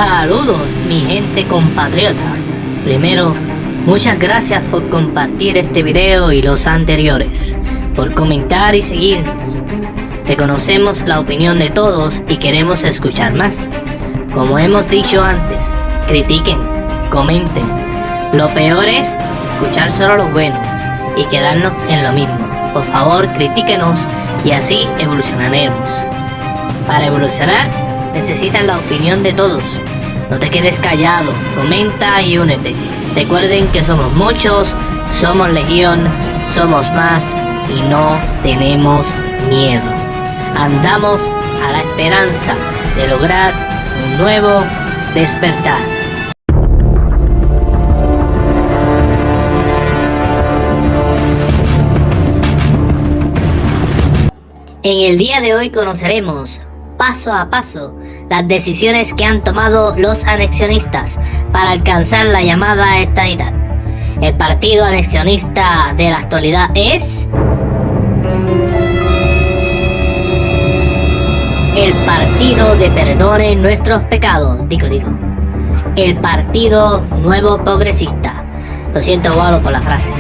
Saludos, mi gente compatriota. Primero, muchas gracias por compartir este video y los anteriores, por comentar y seguirnos. Reconocemos la opinión de todos y queremos escuchar más. Como hemos dicho antes, critiquen, comenten. Lo peor es escuchar solo lo bueno y quedarnos en lo mismo. Por favor, critíquenos y así evolucionaremos. Para evolucionar, necesitan la opinión de todos. No te quedes callado, comenta y únete. Recuerden que somos muchos, somos legión, somos más y no tenemos miedo. Andamos a la esperanza de lograr un nuevo despertar. En el día de hoy conoceremos paso a paso las decisiones que han tomado los anexionistas para alcanzar la llamada estadidad. El partido anexionista de la actualidad es el Partido de Perdone Nuestros Pecados, el Partido Nuevo Progresista. Lo siento, Walo, por la frase.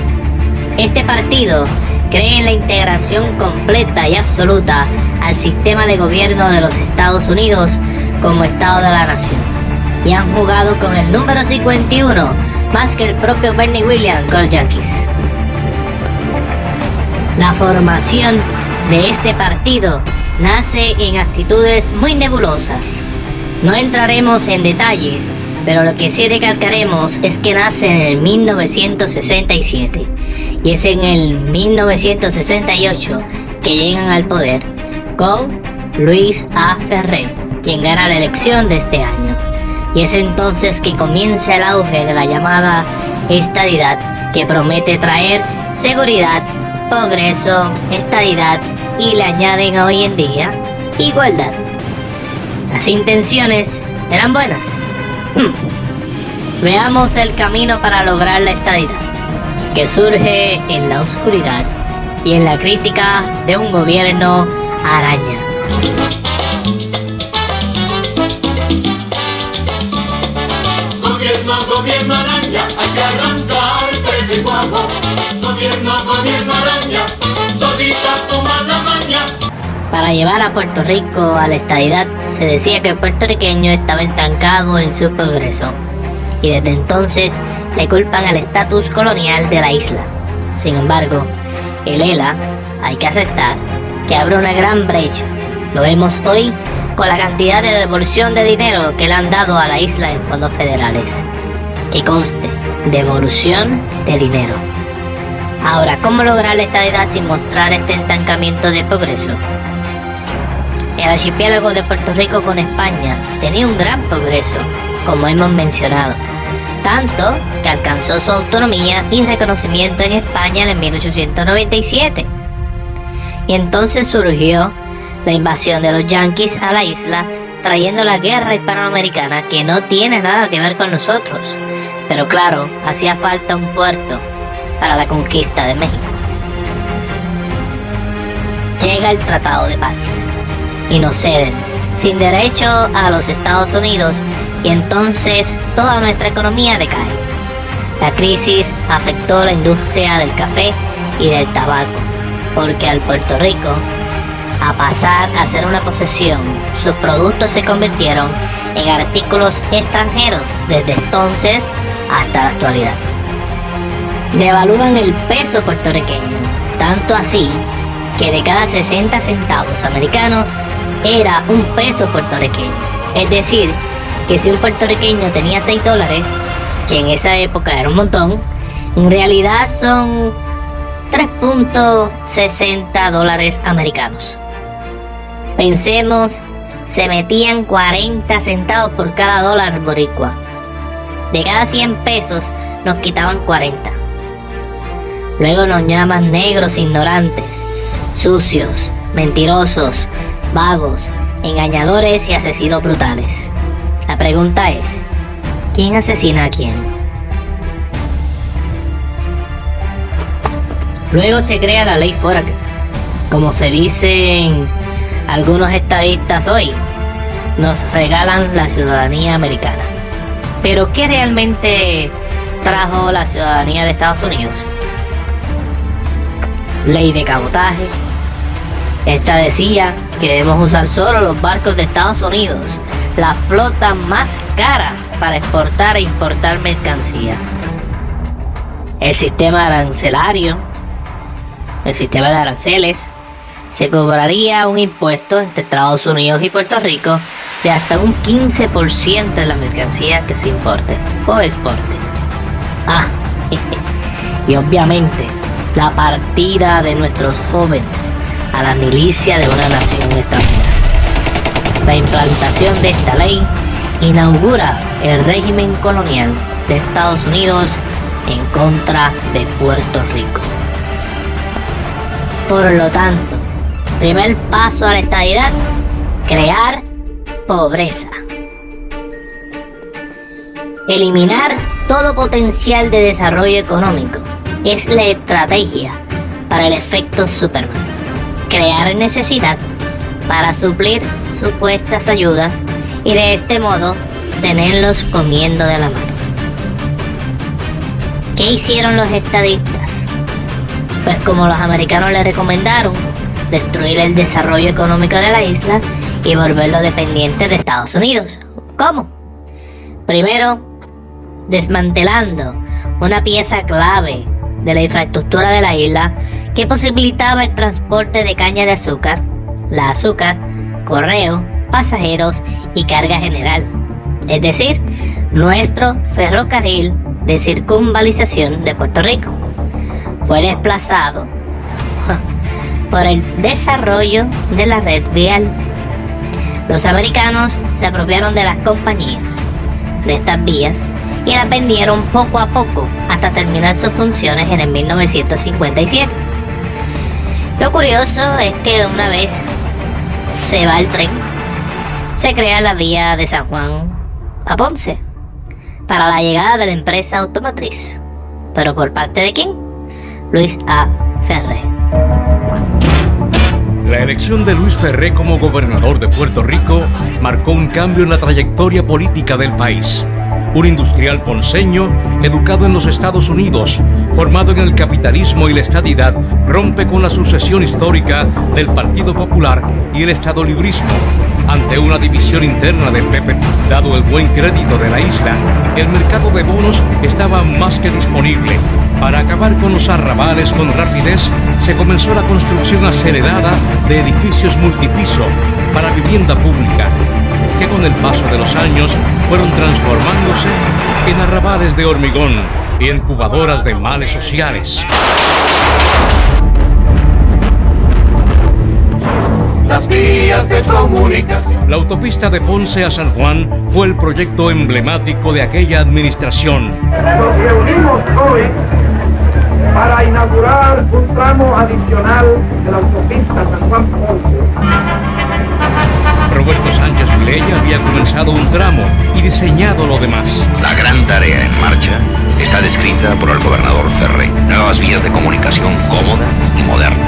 Este partido cree en la integración completa y absoluta al sistema de gobierno de los Estados Unidos como Estado de la Nación, y han jugado con el número 51 más que el propio Bernie Williams con los Yankees. La formación de este partido nace en actitudes muy nebulosas. No entraremos en detalles, pero lo que sí recalcaremos es que nace en el 1967 y es en el 1968 que llegan al poder con Luis A. Ferrer, quien gana la elección de este año. Y es entonces que comienza el auge de la llamada estadidad, que promete traer seguridad, progreso, estadidad y le añaden hoy en día igualdad. Las intenciones eran buenas. Veamos el camino para lograr la estadidad, que surge en la oscuridad y en la crítica de un gobierno araña. Gobierno araña, hay que arrancarte de guapo. Gobierno araña, todita tu mala maña. Para llevar a Puerto Rico a la estadidad, se decía que el puertorriqueño estaba estancado en su progreso, y desde entonces le culpan al estatus colonial de la isla. Sin embargo, el ELA, hay que aceptar que abre una gran brecha. Lo vemos hoy con la cantidad de devolución de dinero que le han dado a la isla en fondos federales. Que conste, devolución de dinero. Ahora, ¿cómo lograr la estadidad sin mostrar este estancamiento de progreso? El archipiélago de Puerto Rico con España tenía un gran progreso, como hemos mencionado, tanto que alcanzó su autonomía y reconocimiento en España en 1897. Y entonces surgió la invasión de los Yankees a la isla, trayendo la guerra hispanoamericana, que no tiene nada que ver con nosotros. Pero claro, hacía falta un puerto para la conquista de México. Llega el Tratado de París y nos ceden sin derecho a los Estados Unidos, y entonces toda nuestra economía decae. La crisis afectó la industria del café y del tabaco, porque al Puerto Rico, a pasar a ser una posesión, sus productos se convirtieron en artículos extranjeros desde entonces hasta la actualidad. Devalúan el peso puertorriqueño, tanto así que de cada 60 centavos americanos era un peso puertorriqueño. Es decir, que si un puertorriqueño tenía $6, que en esa época era un montón, en realidad son $3.60 americanos. Pensemos, se metían 40 centavos por cada dólar boricua. De cada 100 pesos nos quitaban 40. Luego nos llaman negros ignorantes, sucios, mentirosos, vagos, engañadores y asesinos brutales. La pregunta es, ¿quién asesina a quién? Luego se crea la ley Foraker, como se dicen algunos estadistas hoy, nos regalan la ciudadanía americana. Pero ¿qué realmente trajo la ciudadanía de Estados Unidos? Ley de cabotaje. Esta decía que debemos usar solo los barcos de Estados Unidos, la flota más cara para exportar e importar mercancía. El sistema arancelario, el sistema de aranceles, se cobraría un impuesto entre Estados Unidos y Puerto Rico de hasta un 15% en la mercancía que se importe o exporte. Y obviamente la partida de nuestros jóvenes a la milicia de una nación extranjera. La implantación de esta ley inaugura el régimen colonial de Estados Unidos en contra de Puerto Rico. Por lo tanto, primer paso a la estadidad: crear pobreza. Eliminar todo potencial de desarrollo económico es la estrategia para el efecto Superman. Crear necesidad para suplir supuestas ayudas y de este modo tenerlos comiendo de la mano. ¿Qué hicieron los estadistas? Pues como los americanos les recomendaron, destruir el desarrollo económico de la isla y volverlo dependiente de Estados Unidos. ¿Cómo? Primero, desmantelando una pieza clave de la infraestructura de la isla que posibilitaba el transporte de caña de azúcar, la azúcar, correo, pasajeros y carga general. Es decir, nuestro ferrocarril de circunvalización de Puerto Rico fue desplazado por el desarrollo de la red vial. Los americanos se apropiaron de las compañías de estas vías y las vendieron poco a poco hasta terminar sus funciones en el 1957. Lo curioso es que una vez se va el tren, se crea la vía de San Juan a Ponce para la llegada de la empresa automotriz. ¿Pero por parte de quién? Luis A. Ferré. La elección de Luis Ferré como gobernador de Puerto Rico marcó un cambio en la trayectoria política del país. Un industrial ponceño, educado en los Estados Unidos, formado en el capitalismo y la estadidad, rompe con la sucesión histórica del Partido Popular y el estadolibrismo. Ante una división interna del PP, dado el buen crédito de la isla, el mercado de bonos estaba más que disponible. Para acabar con los arrabales con rapidez, se comenzó la construcción acelerada de edificios multipiso para vivienda pública, que con el paso de los años fueron transformándose en arrabales de hormigón y incubadoras de males sociales. Las vías de comunicación. La autopista de Ponce a San Juan fue el proyecto emblemático de aquella administración. Nos reunimos hoy para inaugurar un tramo adicional de la autopista San Juan-Ponce. Roberto Sánchez Vilella había comenzado un tramo y diseñado lo demás. La gran tarea en marcha está descrita por el gobernador Ferré. Nuevas vías de comunicación cómodas y modernas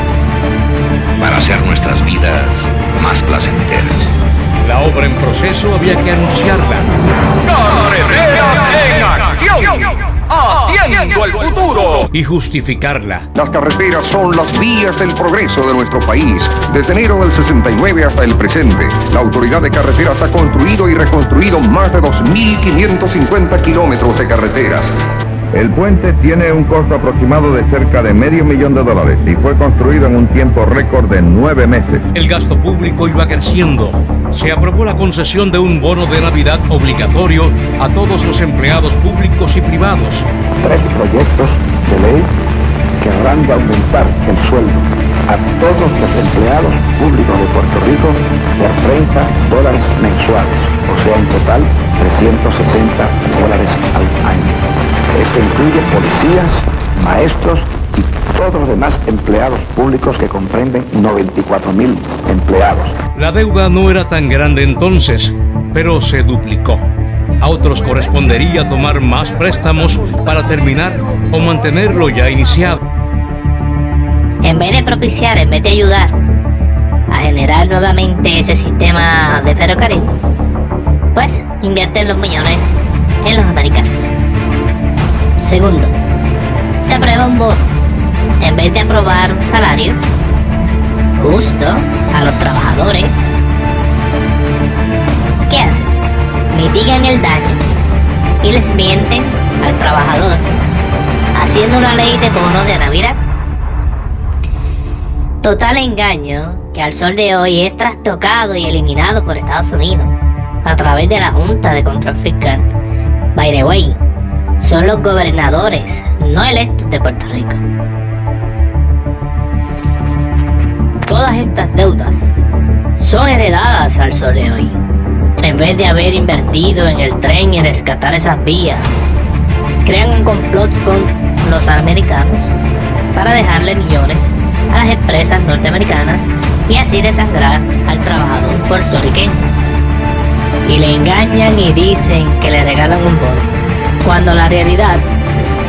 para hacer nuestras vidas más placenteras. La obra en proceso había que anunciarla. ¡Carretera en acción! ¡Haciendo el futuro! Y justificarla. Las carreteras son las vías del progreso de nuestro país. Desde enero del 69 hasta el presente, la Autoridad de Carreteras ha construido y reconstruido más de 2.550 kilómetros de carreteras. El puente tiene un costo aproximado de cerca de $500,000 y fue construido en un tiempo récord de 9 meses. El gasto público iba creciendo. Se aprobó la concesión de un bono de Navidad obligatorio a todos los empleados públicos y privados. 3 proyectos de ley que habrán de aumentar el sueldo a todos los empleados públicos de Puerto Rico por $30 mensuales, o sea, en total $360 al año. Esto incluye policías, maestros y todos los demás empleados públicos que comprenden 94.000 empleados. La deuda no era tan grande entonces, pero se duplicó. A otros correspondería tomar más préstamos para terminar o mantener lo ya iniciado. En vez de propiciar, en vez de ayudar a generar nuevamente ese sistema de ferrocarril, pues invierten los millones en los americanos. Segundo, se aprueba un bono en vez de aprobar un salario justo a los trabajadores. ¿Qué hacen? Mitigan el daño y les mienten al trabajador, haciendo una ley de bono de Navidad. Total engaño que al sol de hoy es trastocado y eliminado por Estados Unidos a través de la Junta de Control Fiscal. By the way, son los gobernadores no electos de Puerto Rico. Todas estas deudas son heredadas al sol de hoy. En vez de haber invertido en el tren y rescatar esas vías, crean un complot con los americanos para dejarle millones a las empresas norteamericanas y así desangrar al trabajador puertorriqueño. Y le engañan y dicen que le regalan un bono, cuando la realidad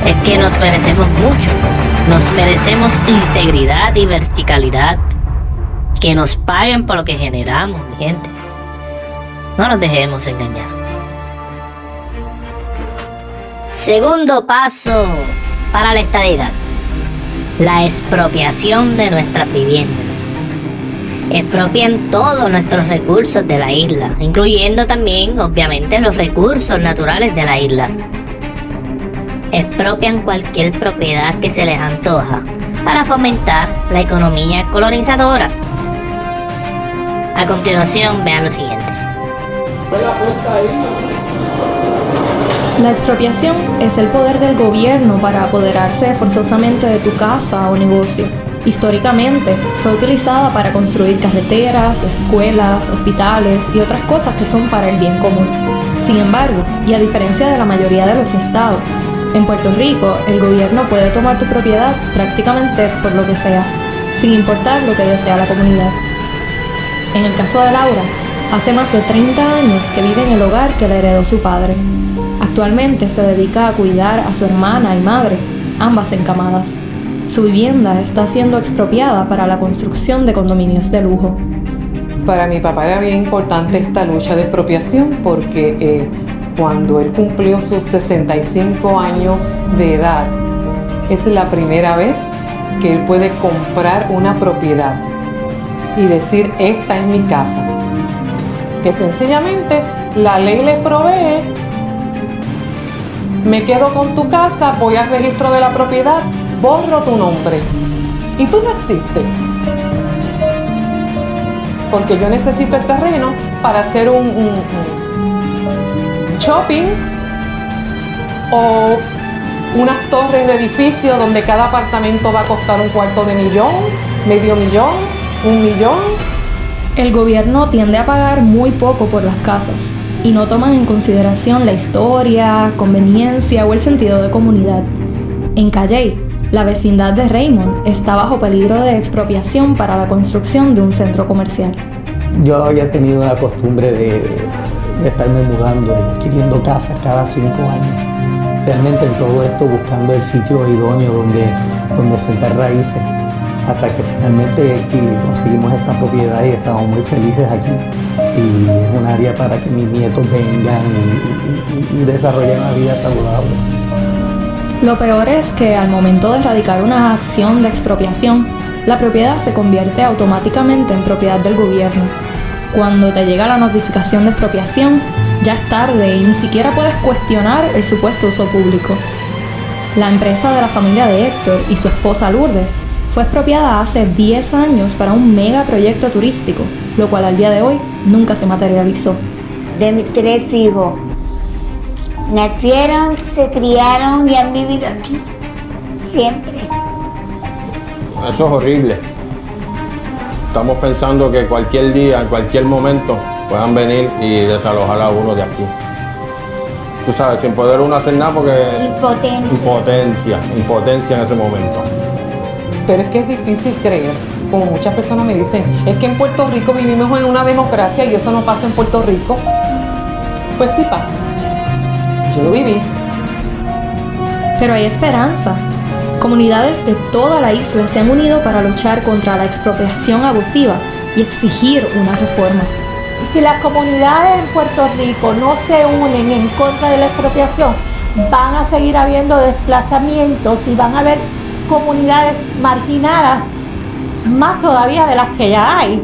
es que nos merecemos mucho más. Nos merecemos integridad y verticalidad, que nos paguen por lo que generamos, mi gente. No nos dejemos engañar. Segundo paso para la estadidad: la expropiación de nuestras viviendas. Expropian todos nuestros recursos de la isla, incluyendo también, obviamente, los recursos naturales de la isla. Expropian cualquier propiedad que se les antoja para fomentar la economía colonizadora. A continuación, vean lo siguiente. La expropiación es el poder del gobierno para apoderarse forzosamente de tu casa o negocio. Históricamente fue utilizada para construir carreteras, escuelas, hospitales y otras cosas que son para el bien común. Sin embargo, y a diferencia de la mayoría de los estados, en Puerto Rico el gobierno puede tomar tu propiedad prácticamente por lo que sea, sin importar lo que desea la comunidad. En el caso de Laura, hace más de 30 años que vive en el hogar que le heredó su padre. Actualmente se dedica a cuidar a su hermana y madre, ambas encamadas. Su vivienda está siendo expropiada para la construcción de condominios de lujo. Para mi papá era bien importante esta lucha de expropiación porque cuando él cumplió sus 65 años de edad, es la primera vez que él puede comprar una propiedad y decir, esta es mi casa. Que sencillamente la ley le provee, me quedo con tu casa, voy al registro de la propiedad, borro tu nombre y tú no existes. Porque yo necesito el terreno para hacer un shopping o unas torres de edificio donde cada apartamento va a costar $250,000, $500,000, $1 millón. El gobierno tiende a pagar muy poco por las casas y no toman en consideración la historia, conveniencia o el sentido de comunidad. En Calley, la vecindad de Raymond está bajo peligro de expropiación para la construcción de un centro comercial. Yo había tenido la costumbre de estarme mudando y adquiriendo casas cada 5 años. Realmente en todo esto buscando el sitio idóneo donde sentar raíces, hasta que finalmente conseguimos esta propiedad y estamos muy felices aquí. Y es un área para que mis nietos vengan y desarrollen una vida saludable. Lo peor es que al momento de radicar una acción de expropiación, la propiedad se convierte automáticamente en propiedad del gobierno. Cuando te llega la notificación de expropiación, ya es tarde y ni siquiera puedes cuestionar el supuesto uso público. La empresa de la familia de Héctor y su esposa Lourdes fue expropiada hace 10 años para un mega proyecto turístico, lo cual al día de hoy nunca se materializó. De mis 3 hijos, nacieron, se criaron y han vivido aquí, siempre. Eso es horrible. Estamos pensando que cualquier día, en cualquier momento, puedan venir y desalojar a uno de aquí. Tú sabes, sin poder uno hacer nada porque... Impotencia en ese momento. Pero es que es difícil creer, como muchas personas me dicen, es que en Puerto Rico vivimos en una democracia y eso no pasa en Puerto Rico. Pues sí pasa. Yo lo viví. Pero hay esperanza. Comunidades de toda la isla se han unido para luchar contra la expropiación abusiva y exigir una reforma. Si las comunidades en Puerto Rico no se unen en contra de la expropiación, van a seguir habiendo desplazamientos y van a haber comunidades marginadas más todavía de las que ya hay.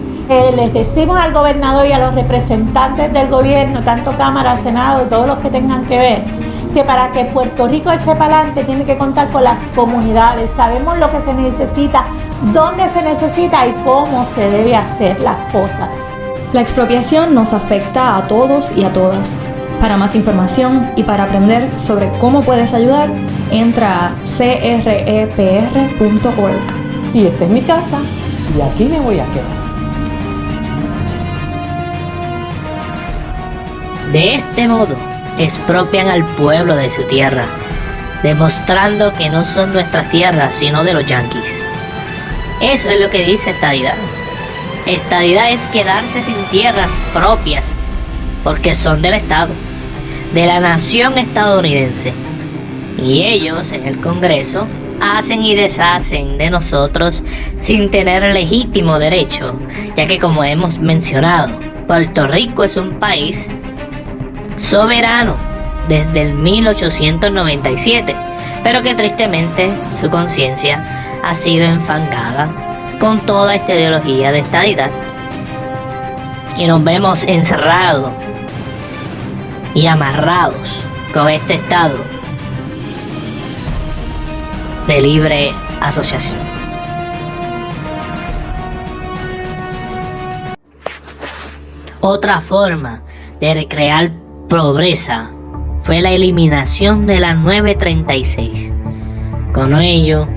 Les decimos al gobernador y a los representantes del gobierno, tanto Cámara, Senado y todos los que tengan que ver, que para que Puerto Rico eche para adelante tiene que contar con las comunidades. Sabemos lo que se necesita, dónde se necesita y cómo se debe hacer las cosas. La expropiación nos afecta a todos y a todas. Para más información y para aprender sobre cómo puedes ayudar, entra a crepr.org. Y esta es mi casa y aquí me voy a quedar. De este modo, expropian al pueblo de su tierra, demostrando que no son nuestras tierras, sino de los yanquis. Eso es lo que dice estadidad. Estadidad es quedarse sin tierras propias, porque son del Estado, de la nación estadounidense. Y ellos, en el Congreso, hacen y deshacen de nosotros sin tener legítimo derecho, ya que, como hemos mencionado, Puerto Rico es un país soberano desde el 1897, pero que tristemente su conciencia ha sido enfangada con toda esta ideología de estadidad, y nos vemos encerrados y amarrados con este estado de libre asociación. Otra forma de recrear pobreza fue la eliminación de la 936. Con ello,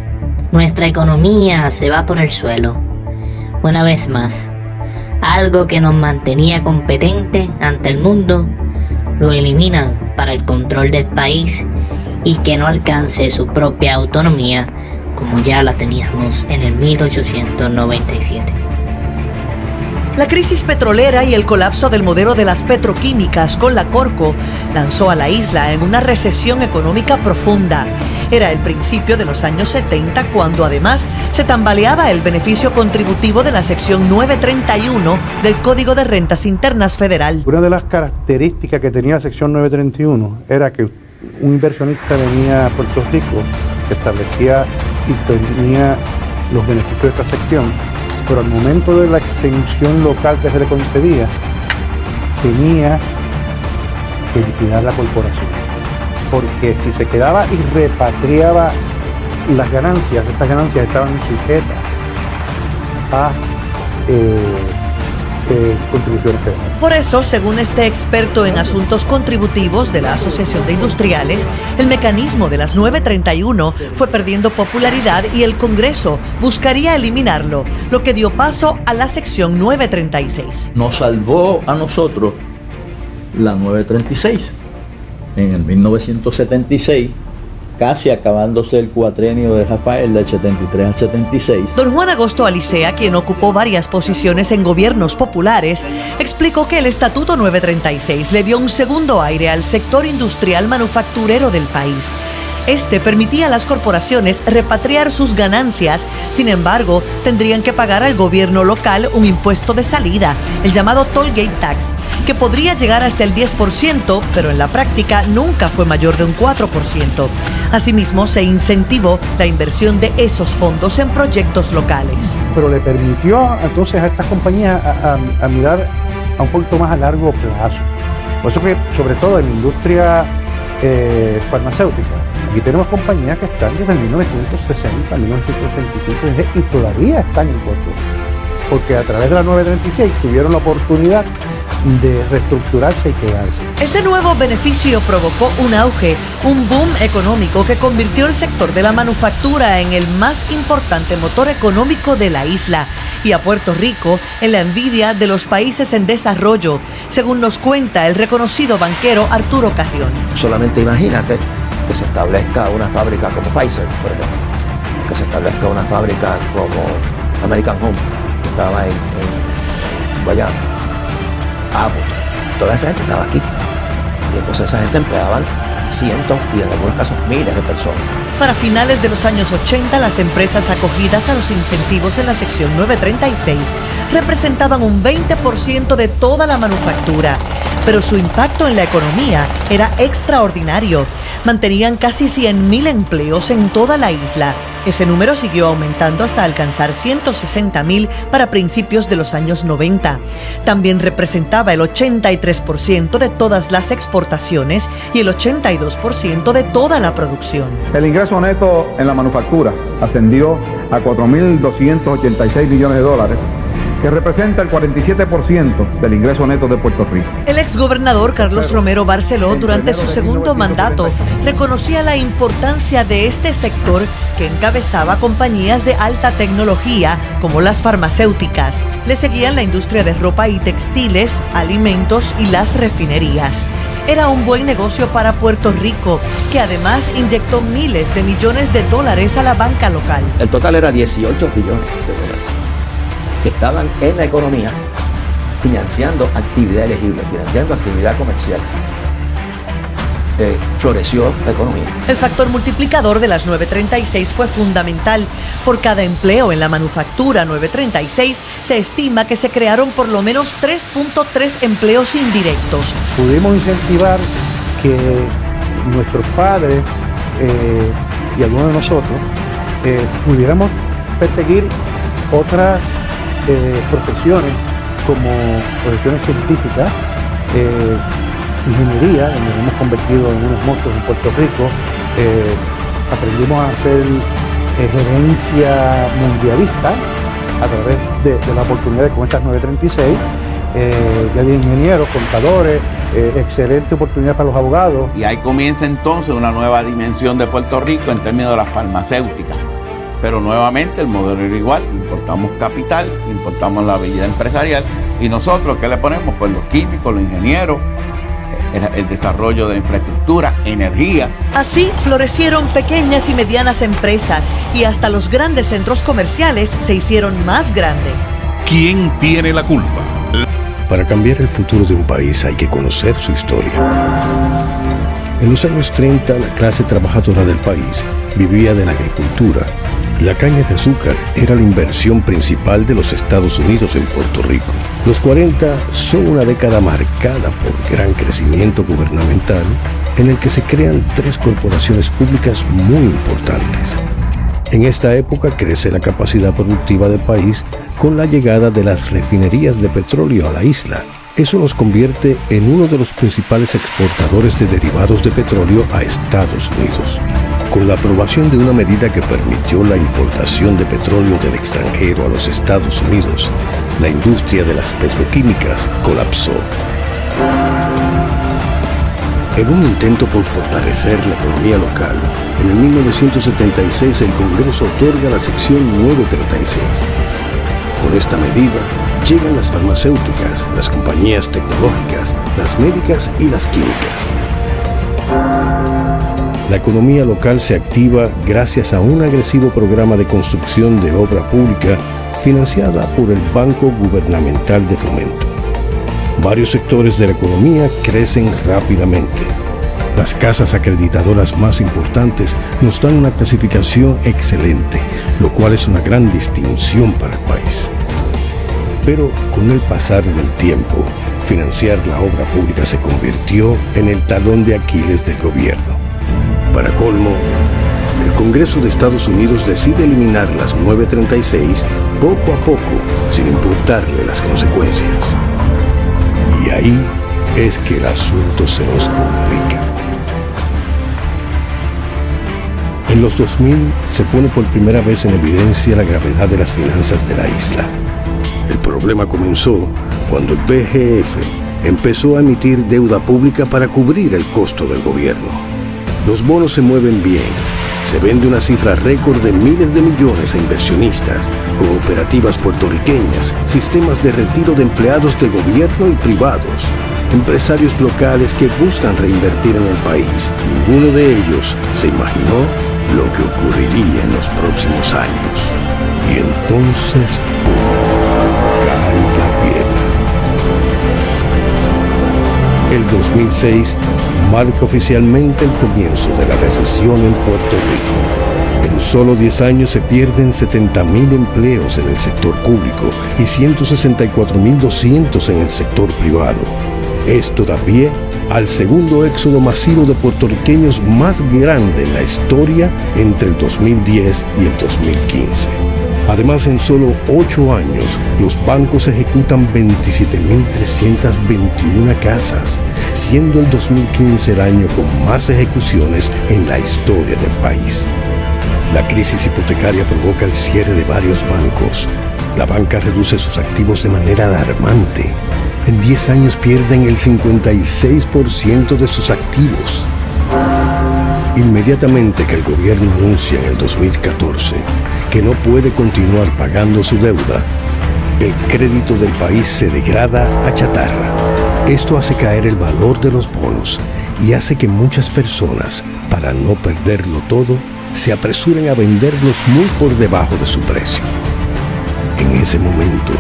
nuestra economía se va por el suelo. Una vez más, algo que nos mantenía competente ante el mundo, lo eliminan para el control del país y que no alcance su propia autonomía como ya la teníamos en el 1897. La crisis petrolera y el colapso del modelo de las petroquímicas con la Corco lanzó a la isla en una recesión económica profunda. Era el principio de los años 70 cuando además se tambaleaba el beneficio contributivo de la sección 931 del Código de Rentas Internas Federal. Una de las características que tenía la sección 931 era que un inversionista venía a Puerto Rico, establecía y tenía los beneficios de esta sección, pero al momento de la exención local que se le concedía, tenía que liquidar la corporación. Porque si se quedaba y repatriaba las ganancias, estas ganancias estaban sujetas a contribuciones federales. Por eso, según este experto en asuntos contributivos de la Asociación de Industriales, el mecanismo de las 931 fue perdiendo popularidad y el Congreso buscaría eliminarlo, lo que dio paso a la sección 936. Nos salvó a nosotros la 936 en el 1976, casi acabándose el cuatrienio de Rafael del 73 al 76. Don Juan Agosto Alicea, quien ocupó varias posiciones en gobiernos populares, explicó que el Estatuto 936 le dio un segundo aire al sector industrial manufacturero del país. Este permitía a las corporaciones repatriar sus ganancias, sin embargo, tendrían que pagar al gobierno local un impuesto de salida, el llamado Toll Gate Tax, que podría llegar hasta el 10%, pero en la práctica nunca fue mayor de un 4%. Asimismo, se incentivó la inversión de esos fondos en proyectos locales. Pero le permitió entonces a estas compañías a mirar a un poquito más a largo plazo. Por eso que, sobre todo en la industria farmacéutica, aquí tenemos compañías que están desde el 1960, 1965 y todavía están en Puerto Rico, porque a través de la 936 tuvieron la oportunidad de reestructurarse y quedarse. Este nuevo beneficio provocó un auge, un boom económico que convirtió el sector de la manufactura en el más importante motor económico de la isla y a Puerto Rico en la envidia de los países en desarrollo, según nos cuenta el reconocido banquero Arturo Carrión. Solamente imagínate que se establezca una fábrica como Pfizer, por ejemplo, que se establezca una fábrica como American Home, que estaba en Guayana, Apple, toda esa gente estaba aquí. Y entonces esa gente empleaban cientos y en algunos casos miles de personas. Para finales de los años 80, las empresas acogidas a los incentivos en la sección 936 representaban un 20% de toda la manufactura, pero su impacto en la economía era extraordinario. Mantenían casi 100.000 empleos en toda la isla. Ese número siguió aumentando hasta alcanzar 160.000 para principios de los años 90. También representaba el 83% de todas las exportaciones y el 82% de toda la producción. El ingreso neto en la manufactura ascendió a 4.286 millones de dólares, que representa el 47% del ingreso neto de Puerto Rico. El exgobernador Carlos Romero Barceló, durante su segundo mandato, reconocía la importancia de este sector que encabezaba compañías de alta tecnología como las farmacéuticas. Le seguían la industria de ropa y textiles, alimentos y las refinerías. Era un buen negocio para Puerto Rico, que además inyectó miles de millones de dólares a la banca local. El total era 18 billones de dólares que estaban en la economía financiando actividad elegible, financiando actividad comercial. Floreció la economía. El factor multiplicador de las 936 fue fundamental. Por cada empleo en la manufactura 936 se estima que se crearon por lo menos 3.3 empleos indirectos. Pudimos incentivar que nuestros padres y algunos de nosotros pudiéramos perseguir otras profesiones como profesiones científicas, ingeniería, donde nos hemos convertido en unos monstruos en Puerto Rico. Aprendimos a hacer gerencia mundialista a través de la oportunidad de con estas 936, ya de ingenieros, contadores, excelente oportunidad para los abogados. Y ahí comienza entonces una nueva dimensión de Puerto Rico en términos de las farmacéuticas. Pero nuevamente el modelo era igual, importamos capital, importamos la habilidad empresarial y nosotros, ¿qué le ponemos? Pues los químicos, los ingenieros, el desarrollo de infraestructura, energía. Así florecieron pequeñas y medianas empresas y hasta los grandes centros comerciales se hicieron más grandes. ¿Quién tiene la culpa? Para cambiar el futuro de un país hay que conocer su historia. En los años 30, la clase trabajadora del país vivía de la agricultura. La caña de azúcar era la inversión principal de los Estados Unidos en Puerto Rico. Los 40 son una década marcada por gran crecimiento gubernamental en el que se crean 3 corporaciones públicas muy importantes. En esta época crece la capacidad productiva del país con la llegada de las refinerías de petróleo a la isla. Eso nos convierte en uno de los principales exportadores de derivados de petróleo a Estados Unidos. Con la aprobación de una medida que permitió la importación de petróleo del extranjero a los Estados Unidos, la industria de las petroquímicas colapsó. En un intento por fortalecer la economía local, en el 1976 el Congreso otorga la sección 936. Con esta medida, llegan las farmacéuticas, las compañías tecnológicas, las médicas y las químicas. La economía local se activa gracias a un agresivo programa de construcción de obra pública financiada por el Banco Gubernamental de Fomento. Varios sectores de la economía crecen rápidamente. Las casas acreditadoras más importantes nos dan una clasificación excelente, lo cual es una gran distinción para el país. Pero con el pasar del tiempo, financiar la obra pública se convirtió en el talón de Aquiles del gobierno. Para colmo, el Congreso de Estados Unidos decide eliminar las 936 poco a poco, sin importarle las consecuencias. Y ahí es que el asunto se nos complica. En los 2000 se pone por primera vez en evidencia la gravedad de las finanzas de la isla. El problema comenzó cuando el BGF empezó a emitir deuda pública para cubrir el costo del gobierno. Los bonos se mueven bien. Se vende una cifra récord de miles de millones a inversionistas, cooperativas puertorriqueñas, sistemas de retiro de empleados de gobierno y privados, empresarios locales que buscan reinvertir en el país. Ninguno de ellos se imaginó lo que ocurriría en los próximos años. Y entonces cae la piedra. El 2006 marca oficialmente el comienzo de la recesión en Puerto Rico. En solo 10 años se pierden 70.000 empleos en el sector público y 164.200 en el sector privado. Esto da pie al segundo éxodo masivo de puertorriqueños más grande en la historia entre el 2010 y el 2015. Además, en solo 8 años, los bancos ejecutan 27.321 casas, siendo el 2015 el año con más ejecuciones en la historia del país. La crisis hipotecaria provoca el cierre de varios bancos. La banca reduce sus activos de manera alarmante. En 10 años pierden el 56% de sus activos. Inmediatamente que el gobierno anuncia en el 2014 que no puede continuar pagando su deuda, el crédito del país se degrada a chatarra. Esto hace caer el valor de los bonos y hace que muchas personas, para no perderlo todo, se apresuren a venderlos muy por debajo de su precio. En ese momento,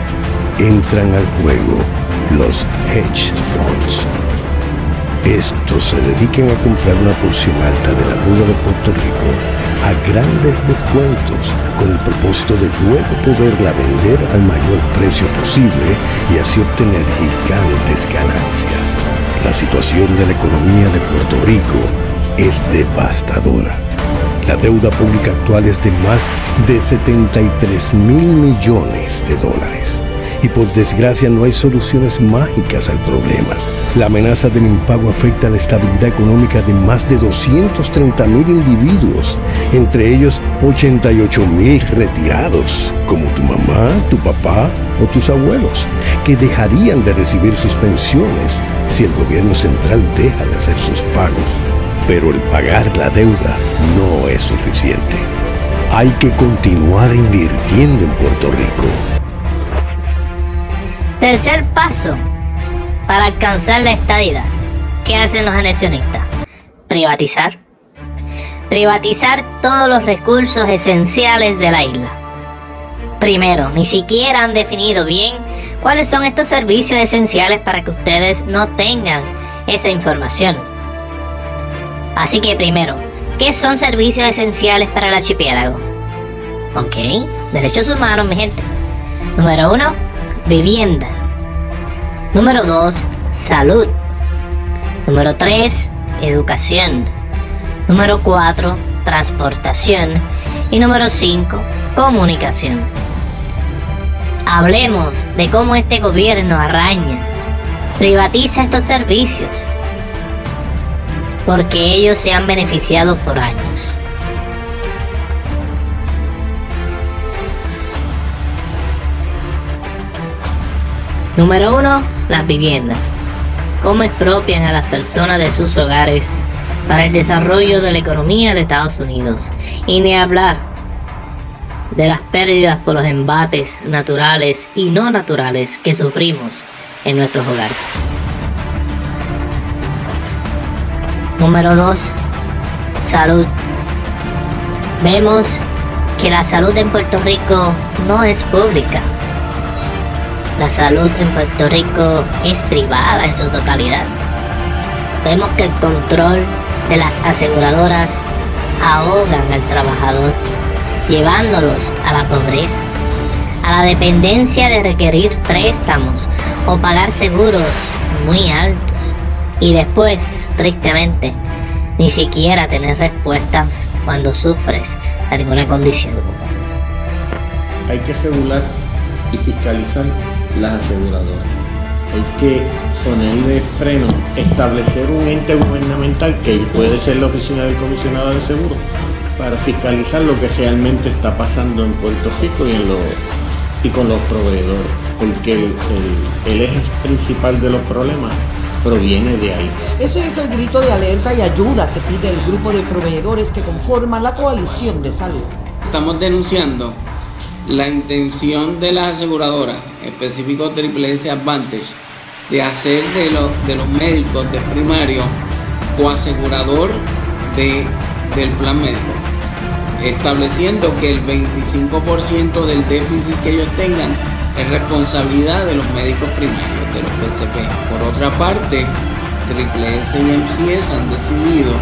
entran al juego los hedge funds. Estos se dedican a comprar una porción alta de la deuda de Puerto Rico a grandes descuentos con el propósito de luego poderla vender al mayor precio posible y así obtener gigantes ganancias. La situación de la economía de Puerto Rico es devastadora. La deuda pública actual es de más de 73.000 millones de dólares. Y por desgracia no hay soluciones mágicas al problema. La amenaza del impago afecta la estabilidad económica de más de 230.000 individuos, entre ellos 88.000 retirados, como tu mamá, tu papá o tus abuelos, que dejarían de recibir sus pensiones si el gobierno central deja de hacer sus pagos. Pero el pagar la deuda no es suficiente. Hay que continuar invirtiendo en Puerto Rico. Tercer paso para alcanzar la estadidad. ¿Qué hacen los anexionistas? Privatizar. Privatizar todos los recursos esenciales de la isla. Primero, ni siquiera han definido bien cuáles son estos servicios esenciales para que ustedes no tengan esa información. Así que primero, ¿qué son servicios esenciales para el archipiélago? Ok, derechos humanos, mi gente. Número 1, vivienda. Número 2, salud. Número 3, educación. Número 4, transportación. Y número 5, comunicación. Hablemos de cómo este gobierno araña, privatiza estos servicios, porque ellos se han beneficiado por años. Número 1, las viviendas. Cómo expropian a las personas de sus hogares para el desarrollo de la economía de Estados Unidos. Y ni hablar de las pérdidas por los embates naturales y no naturales que sufrimos en nuestros hogares. Número 2, salud. Vemos que la salud en Puerto Rico no es pública. La salud en Puerto Rico es privada en su totalidad. Vemos que el control de las aseguradoras ahogan al trabajador, llevándolos a la pobreza, a la dependencia de requerir préstamos o pagar seguros muy altos y después, tristemente, ni siquiera tener respuestas cuando sufres de alguna condición. Hay que regular y fiscalizar las aseguradoras. Hay que ponerle freno, establecer un ente gubernamental que puede ser la oficina del comisionado de seguros para fiscalizar lo que realmente está pasando en Puerto Rico y con los proveedores, porque el eje principal de los problemas proviene de ahí. Ese es el grito de alerta y ayuda que pide el grupo de proveedores que conforman la coalición de salud. Estamos denunciando la intención de las aseguradoras, específico Triple S Advantage, de hacer de los médicos de primario coasegurador del plan médico, estableciendo que el 25% del déficit que ellos tengan es responsabilidad de los médicos primarios, de los PCP. Por otra parte, Triple S y MCS han decidido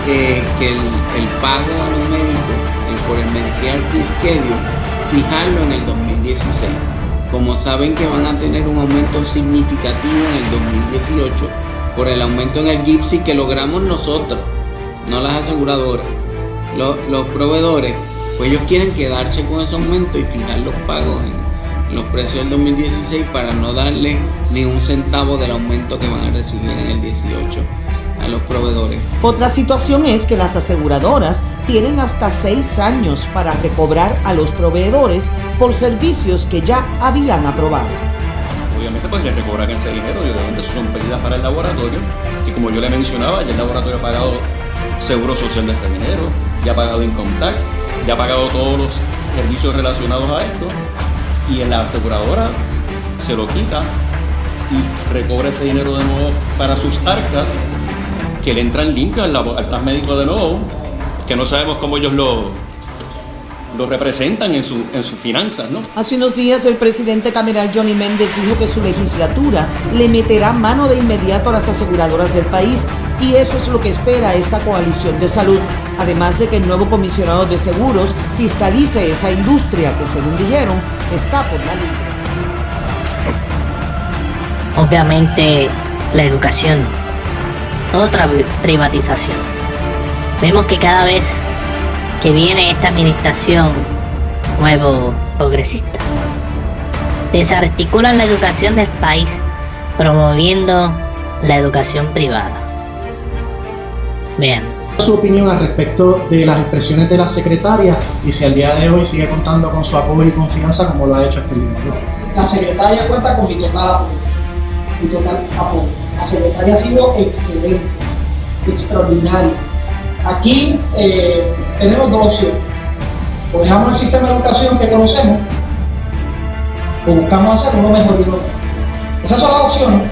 que el pago a los médicos por el Medicare Fee Schedule, fijarlo en el 2016. Como saben que van a tener un aumento significativo en el 2018 por el aumento en el GIPSI que logramos nosotros, no las aseguradoras. Los proveedores, pues ellos quieren quedarse con ese aumento y fijar los pagos en los precios del 2016 para no darle ni un centavo del aumento que van a recibir en el 18 a los proveedores. Otra situación es que las aseguradoras tienen hasta 6 años para recobrar a los proveedores por servicios que ya habían aprobado. Obviamente pues le recobran ese dinero y obviamente eso son pérdidas para el laboratorio y como yo le mencionaba, ya el laboratorio ha pagado seguro social de ese dinero, ya ha pagado income tax, ya ha pagado todos los servicios relacionados a esto y en la aseguradora se lo quita y recobra ese dinero de nuevo para sus arcas, que le entran limpio al plan médico de nuevo, que no sabemos cómo ellos lo representan en sus finanzas, ¿no? Hace unos días el presidente cameral Johnny Méndez dijo que su legislatura le meterá mano de inmediato a las aseguradoras del país y eso es lo que espera esta coalición de salud, además de que el nuevo comisionado de seguros fiscalice esa industria que, según dijeron, está por la libre. Obviamente, la educación. Otra privatización. Vemos que cada vez que viene esta administración nuevo progresista, desarticulan la educación del país, promoviendo la educación privada. Vean. Su opinión al respecto de las expresiones de la secretaria y si al día de hoy sigue contando con su apoyo y confianza como lo ha hecho este libro. La secretaria cuenta con mi total apoyo. La secretaria ha sido excelente, extraordinaria. Aquí tenemos dos opciones. O dejamos el sistema de educación que conocemos o buscamos hacer uno mejor y otro. Esas son las opciones.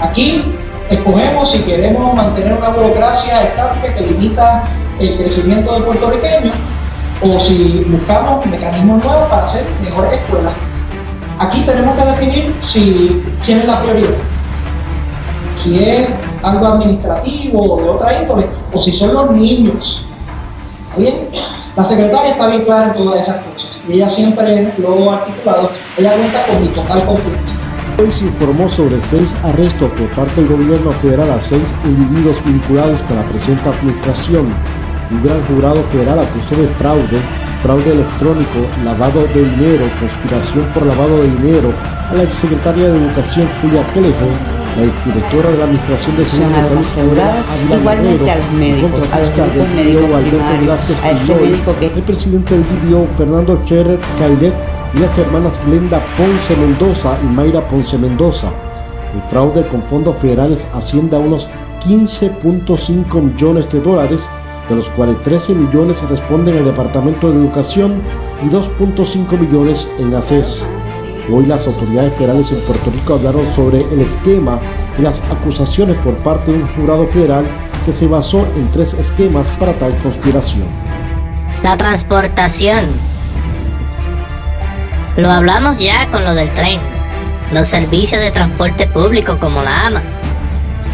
Aquí escogemos si queremos mantener una burocracia estática que limita el crecimiento del puertorriqueño o si buscamos mecanismos nuevos para hacer mejores escuelas. Aquí tenemos que definir quién es la prioridad. Si es algo administrativo o de otra índole, o si son los niños. ¿Está bien? La secretaria está bien clara en todas esas cosas. Y ella siempre lo ha articulado. Ella cuenta con mi total confianza. Hoy se informó sobre 6 arrestos por parte del gobierno federal a 6 individuos vinculados con la presente administración. Un gran jurado federal acusó de fraude electrónico, lavado de dinero, conspiración por lavado de dinero a la exsecretaria de Educación Julia Kelleher, la exdirectora de la Administración de Seguridad de Salud, igualmente a los médicos, a los grupos médicos primarios, a ese médico que... El presidente del BDO, Fernando Scherer Cailet, y las hermanas Glenda Ponce Mendoza y Mayra Ponce Mendoza. El fraude con fondos federales asciende a unos 15.5 millones de dólares, de los cuales 13 millones responden al Departamento de Educación y 2.5 millones en ACES. Hoy las autoridades federales en Puerto Rico hablaron sobre el esquema y las acusaciones por parte de un jurado federal que se basó en 3 esquemas para tal conspiración. La transportación. Lo hablamos ya con lo del tren, los servicios de transporte público como la AMA,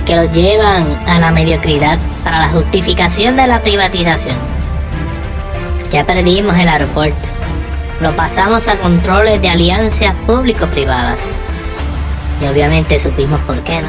que los llevan a la mediocridad para la justificación de la privatización. Ya perdimos el aeropuerto, lo pasamos a controles de alianzas público-privadas. Y obviamente supimos por qué, ¿no?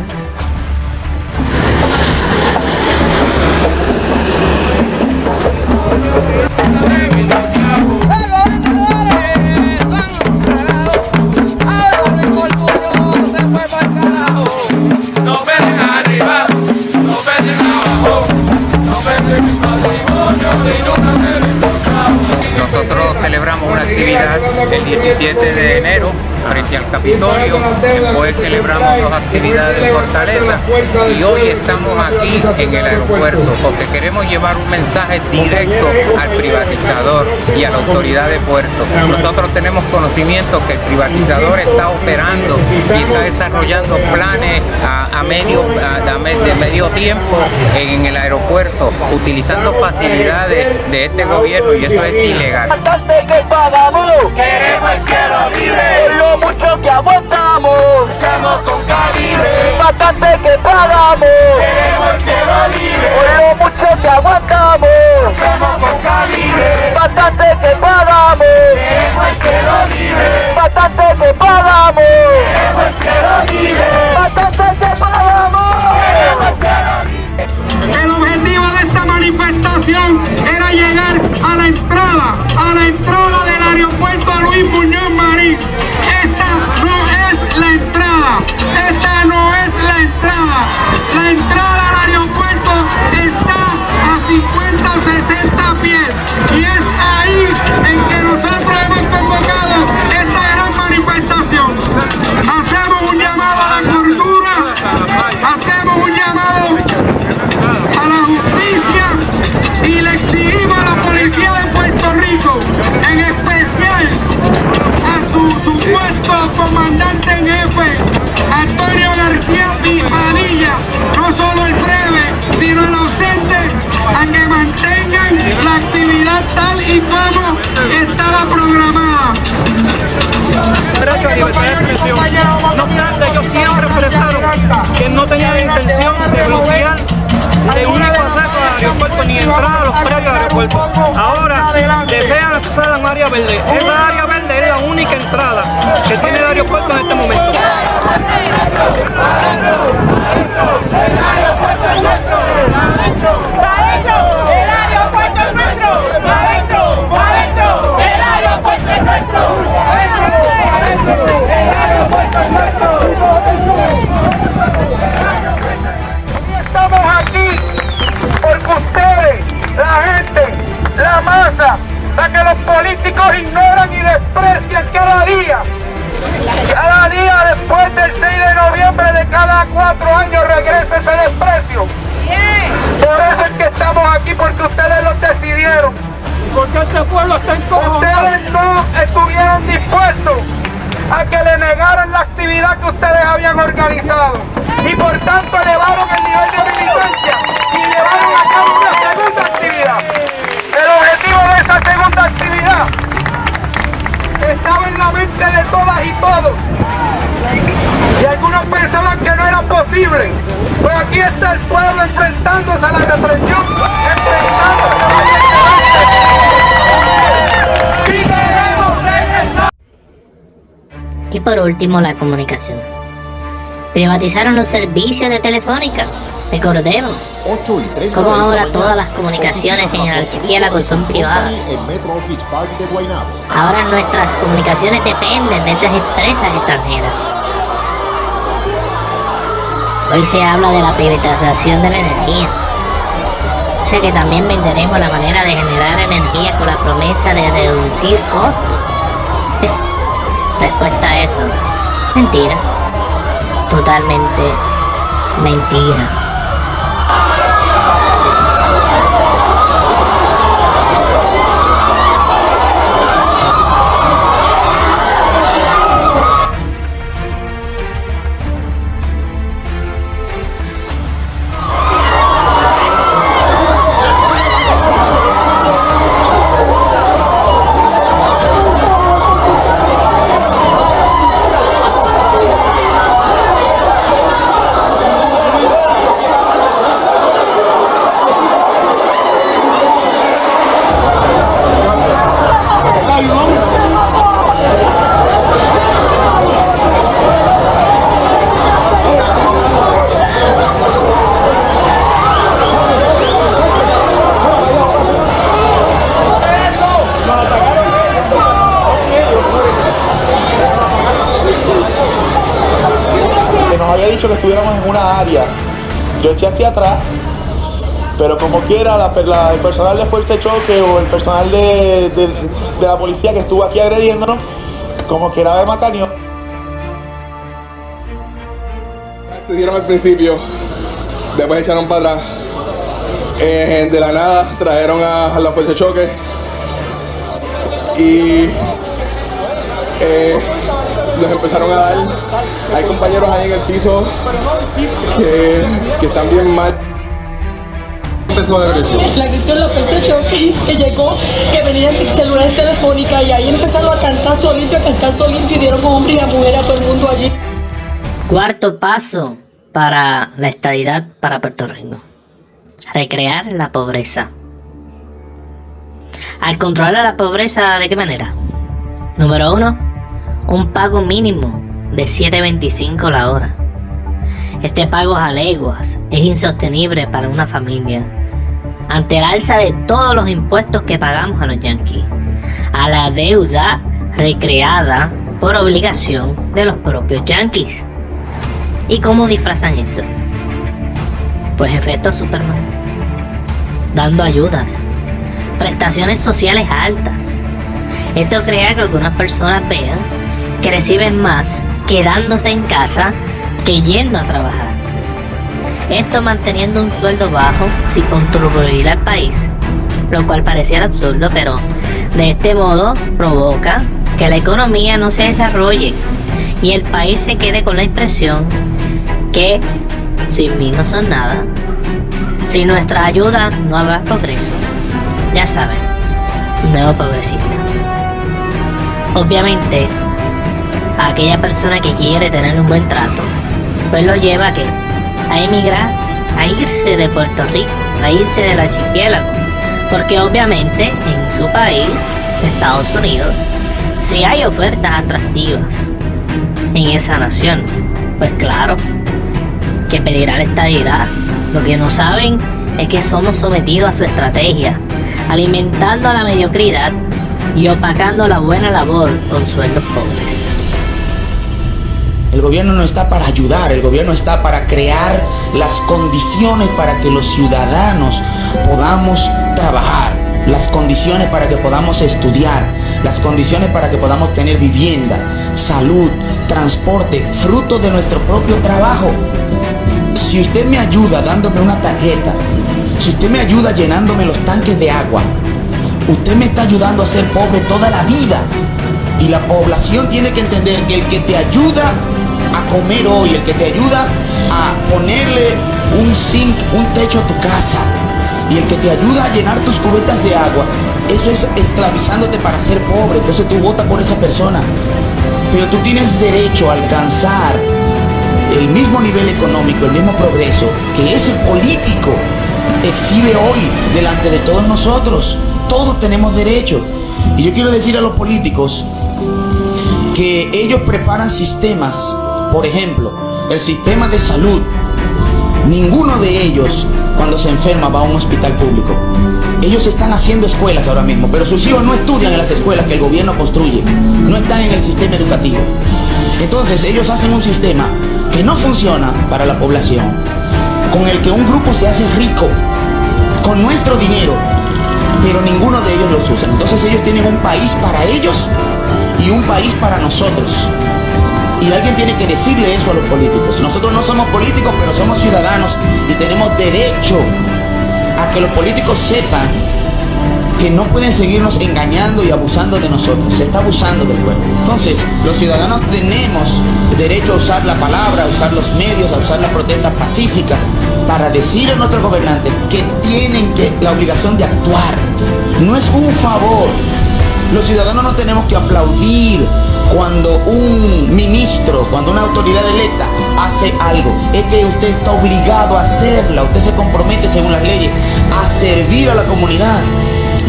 Nosotros celebramos una actividad el 17 de enero frente al Capitolio, después celebramos 2 actividades en Fortaleza y hoy estamos aquí en el aeropuerto porque queremos llevar un mensaje directo al privatizador y a la autoridad de puerto. Nosotros tenemos conocimiento que el privatizador está operando y está desarrollando planes de medio tiempo en el aeropuerto, utilizando facilidades de este gobierno y eso es ilegal. Que pagamos, queremos el cielo libre, por lo mucho que aguantamos, luchamos con calibre. bastante que pagamos. Queremos el cielo libre. Por lo mucho que aguantamos. Con Caribe. Bastante que pagamos. Queremos el cielo libre. Bastante que pagamos. Queremos el cielo libre. Bastante que pagamos. Queremos el cielo libre. El objetivo de esta manifestación era llegar a la entrada del aeropuerto Luis Muñoz Marín. Esta no es la entrada. La entrada al aeropuerto está a 50 o 60 pies. Y es ahí en que nosotros hemos convocado esta gran manifestación. Hacemos un llamado a la cordura, hacemos un llamado a la justicia y le exigimos a la policía de Puerto Rico, en especial a su supuesto comandante en jefe, Antonio García Padilla, no solo el breve, sino el ausente, a que mantengan la actividad tal y como estaba programada. Derecho a libertad de expresión. No obstante, ellos siempre expresaron que no tenían intención de bloquear de único acceso al aeropuerto ni entrar a los predios del aeropuerto. Ahora desean accesar a un área verde. Esa área verde es la única entrada que tiene el aeropuerto en este momento. Estamos aquí porque ustedes, la gente, la masa, la que los políticos ignoran y desprecian cada día. Cada día después del 6 de noviembre de cada 4 años regresa ese desprecio. Por eso es que estamos aquí, porque ustedes lo decidieron. Porque este pueblo está en contra. Ustedes no estuvieron dispuestos a que le negaran la actividad que ustedes habían organizado. Y por tanto elevaron el nivel de militancia y llevaron a cabo una segunda actividad. El objetivo de esa segunda actividad estaba en la mente de todas y todos. Y algunos pensaban que no era posible. Pues aquí está el pueblo enfrentándose a la represión, enfrentándose a la ignorancia. Y por último, la comunicación. Privatizaron los servicios de Telefónica. Recordemos cómo ahora todas las comunicaciones en el archipiélago son privadas. Ahora nuestras comunicaciones dependen de esas empresas extranjeras. Hoy se habla de la privatización de la energía. O sea que también venderemos la manera de generar energía con la promesa de reducir costos. Respuesta a eso, mentira. Totalmente mentira. Que estuviéramos en una área, yo eché hacia atrás, pero como quiera el personal de fuerza de choque o el personal de la policía que estuvo aquí agrediéndonos, como quiera me macaneó. Accedieron al principio, después echaron para atrás, de la nada trajeron a la fuerza de choque y nos empezaron a dar. Hay compañeros ahí en el piso que están bien mal. Empezó la agresión. La agresión la fuerza de choque que llegó, que venían celulares telefónicas y ahí empezaron a cantar solito y dieron hombres y a mujeres a todo el mundo allí. Cuarto paso, para la estadidad para Puerto Rico. Recrear la pobreza. Al controlar la pobreza, ¿de qué manera? Número 1, un pago mínimo de $7.25 la hora. Este pago a leguas es insostenible para una familia ante el alza de todos los impuestos que pagamos a los yanquis, a la deuda recreada por obligación de los propios yanquis. ¿Y cómo disfrazan esto? Pues efecto Superman, dando ayudas, prestaciones sociales altas. Esto crea que algunas personas vean que reciben más quedándose en casa que yendo a trabajar. Esto manteniendo un sueldo bajo sin contribuir al país, lo cual pareciera absurdo, pero de este modo provoca que la economía no se desarrolle y el país se quede con la impresión que sin mí no son nada. Sin nuestra ayuda no habrá progreso. Ya saben, nuevo progresista. Obviamente, a aquella persona que quiere tener un buen trato, pues lo lleva a ¿qué? A emigrar, a irse de Puerto Rico, a irse del archipiélago, porque obviamente en su país, Estados Unidos, si hay ofertas atractivas en esa nación, pues claro, que pedirá la estadidad. Lo que no saben es que somos sometidos a su estrategia, alimentando la mediocridad y opacando la buena labor con sueldos pobres. El gobierno no está para ayudar, el gobierno está para crear las condiciones para que los ciudadanos podamos trabajar, las condiciones para que podamos estudiar, las condiciones para que podamos tener vivienda, salud, transporte, fruto de nuestro propio trabajo. Si usted me ayuda dándome una tarjeta, si usted me ayuda llenándome los tanques de agua, usted me está ayudando a ser pobre toda la vida. Y la población tiene que entender que el que te ayuda a comer hoy, el que te ayuda a ponerle un zinc, un techo a tu casa, y el que te ayuda a llenar tus cubetas de agua, eso es esclavizándote para ser pobre. Entonces tú votas por esa persona. Pero tú tienes derecho a alcanzar el mismo nivel económico, el mismo progreso que ese político exhibe hoy delante de todos nosotros. Todos tenemos derecho. Y yo quiero decir a los políticos que ellos preparan sistemas, por ejemplo, el sistema de salud. Ninguno de ellos, cuando se enferma, va a un hospital público. Ellos están haciendo escuelas ahora mismo, pero sus hijos no estudian en las escuelas que el gobierno construye, no están en el sistema educativo. Entonces ellos hacen un sistema que no funciona para la población, con el que un grupo se hace rico con nuestro dinero, pero ninguno de ellos los usa. Entonces ellos tienen un país para ellos y un país para nosotros. Y alguien tiene que decirle eso a los políticos. Nosotros no somos políticos, pero somos ciudadanos y tenemos derecho a que los políticos sepan que no pueden seguirnos engañando y abusando de nosotros. Se está abusando del pueblo. Entonces, los ciudadanos tenemos derecho a usar la palabra, a usar los medios, a usar la protesta pacífica para decir a nuestros gobernantes que tienen la obligación de actuar. No es un favor. Los ciudadanos no tenemos que aplaudir cuando un ministro, cuando una autoridad electa hace algo. Es que usted está obligado a hacerla. Usted se compromete según las leyes a servir a la comunidad.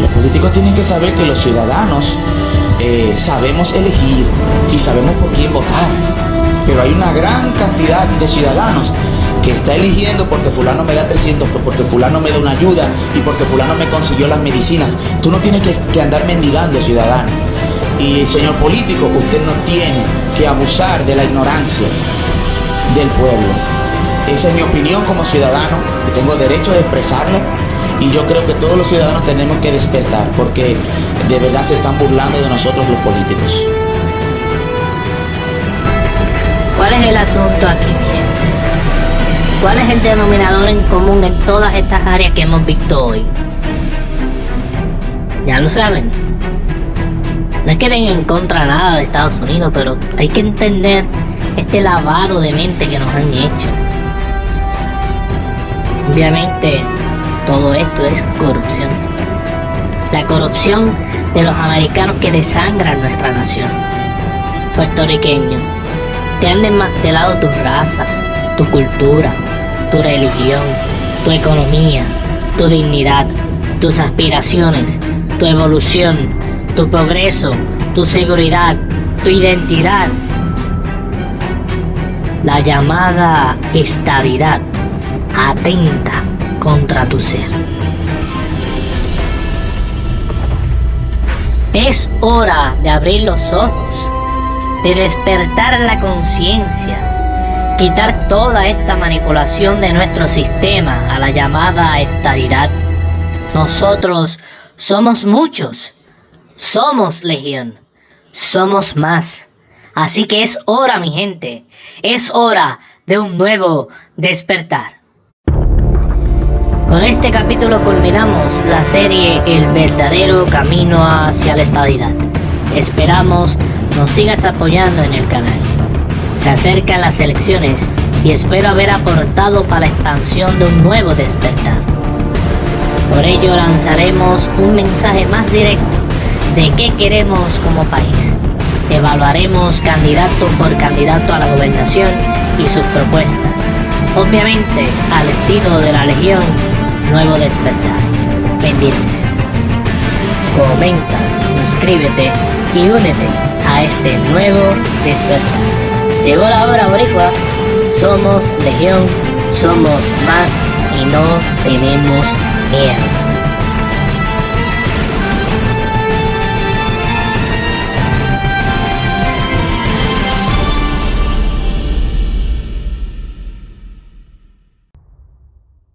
Los políticos tienen que saber que los ciudadanos sabemos elegir y sabemos por quién votar. Pero hay una gran cantidad de ciudadanos que está eligiendo porque fulano me da 300, porque fulano me da una ayuda y porque fulano me consiguió las medicinas. Tú no tienes que andar mendigando, ciudadano. Y señor político, usted no tiene que abusar de la ignorancia del pueblo. Esa es mi opinión como ciudadano, que tengo derecho de expresarla, y yo creo que todos los ciudadanos tenemos que despertar, porque de verdad se están burlando de nosotros los políticos. ¿Cuál es el asunto aquí, mi gente? ¿Cuál es el denominador en común en todas estas áreas que hemos visto hoy? Ya lo saben. No es que tengan en contra nada de Estados Unidos, pero hay que entender este lavado de mente que nos han hecho. Obviamente, todo esto es corrupción. La corrupción de los americanos que desangran nuestra nación. Puertorriqueño, te han desmantelado tu raza, tu cultura, tu religión, tu economía, tu dignidad, tus aspiraciones, tu evolución, tu progreso, tu seguridad, tu identidad. La llamada estadidad atenta contra tu ser. Es hora de abrir los ojos, de despertar la conciencia, quitar toda esta manipulación de nuestro sistema a la llamada estadidad. Nosotros somos muchos, somos legión, somos más. Así que es hora, mi gente, es hora de un nuevo despertar. Con este capítulo culminamos la serie El verdadero camino hacia la estadidad. Esperamos nos sigas apoyando en el canal. Se acercan las elecciones y espero haber aportado para la expansión de un nuevo despertar. Por ello lanzaremos un mensaje más directo de qué queremos como país. Evaluaremos candidato por candidato a la gobernación y sus propuestas. Obviamente al estilo de la Legión Nuevo Despertar. Pendientes. Comenta, suscríbete y únete a este nuevo despertar. Llegó la hora, boricua. Somos Legión, somos más y no tenemos miedo.